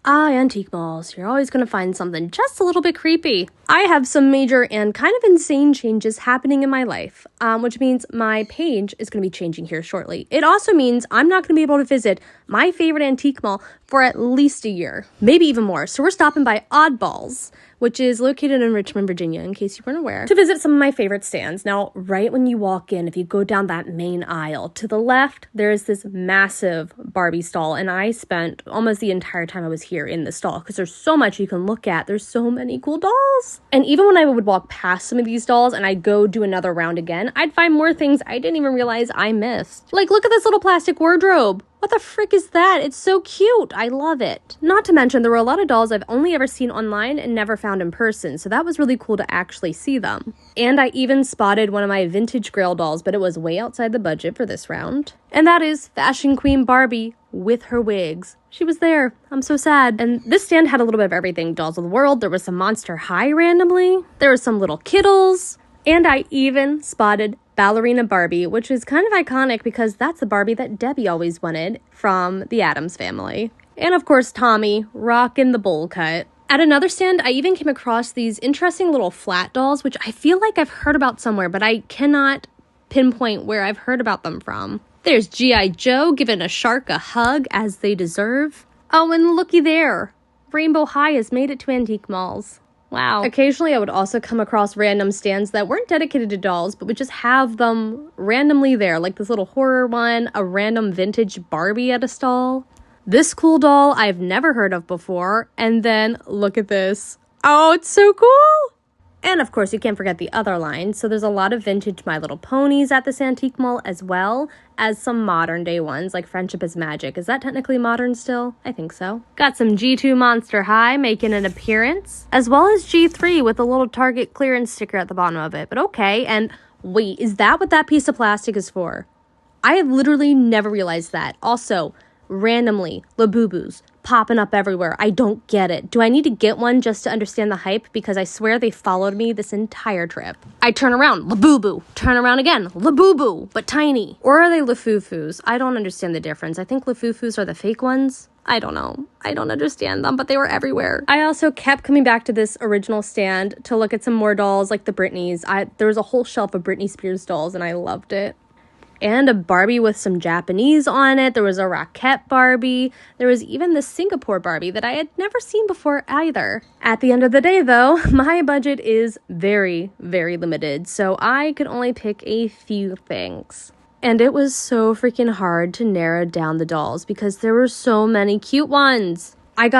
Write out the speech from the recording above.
Antique malls. You're always going to find something just a little bit creepy. I have some major and kind of insane changes happening in my life, which means my page is going to be changing here shortly. It also means I'm not going to be able to visit my favorite antique mall for at least a year, maybe even more. So we're stopping by Oddballs, which is located in Richmond, Virginia, in case you weren't aware, to visit some of my favorite stands. Now, right when you walk in, if you go down that main aisle, to the left, there is this massive Barbie stall, and I spent almost the entire time I was here in the stall because there's so much you can look at. There's so many cool dolls. And even when I would walk past some of these dolls and I'd go do another round again, I'd find more things I didn't even realize I missed. Like, look at this little plastic wardrobe. What the frick is that? It's so cute. I love it. Not to mention, there were a lot of dolls I've only ever seen online and never found in person, so that was really cool to actually see them. And I even spotted one of my vintage Grail dolls, but it was way outside the budget for this round. And that is Fashion Queen Barbie with her wigs. She was there. I'm so sad. And this stand had a little bit of everything. Dolls of the World. There was some Monster High randomly. There was some little Kittles. And I even spotted Ballerina Barbie, which is kind of iconic because that's the Barbie that Debbie always wanted from the Addams Family. And of course, Tommy, rocking the bowl cut. At another stand, I even came across these interesting little flat dolls, which I feel like I've heard about somewhere, but I cannot pinpoint where I've heard about them from. There's G.I. Joe giving a shark a hug as they deserve. Oh, and looky there. Rainbow High has made it to antique malls. Wow. Occasionally, I would also come across random stands that weren't dedicated to dolls, but would just have them randomly there, like this little horror one, a random vintage Barbie at a stall. This cool doll I've never heard of before, and then look at this. Oh, it's so cool! And of course, you can't forget the other line, so there's a lot of vintage My Little Ponies at this antique mall, as well as some modern day ones, like Friendship is Magic. Is that technically modern still? I think so. Got some G2 Monster High making an appearance, as well as G3 with a little Target clearance sticker at the bottom of it. But okay, and wait, is that what that piece of plastic is for? I have literally never realized that. Also, randomly, Labubus popping up everywhere. I don't get it. Do I need to get one just to understand the hype? Because I swear they followed me this entire trip. I turn around, Labubu. Turn around again, Labubu, but tiny. Or are they Lafufus? I don't understand the difference. I think Lafufus are the fake ones. I don't know. I don't understand them, but they were everywhere. I also kept coming back to this original stand to look at some more dolls like the Britneys. There was a whole shelf of Britney Spears dolls and I loved it. And a Barbie with some Japanese on it. There was a Rockette Barbie. There was even the Singapore Barbie that I had never seen before either. At the end of the day, though, my budget is very, very limited, so I could only pick a few things. And it was so freaking hard to narrow down the dolls because there were so many cute ones. I got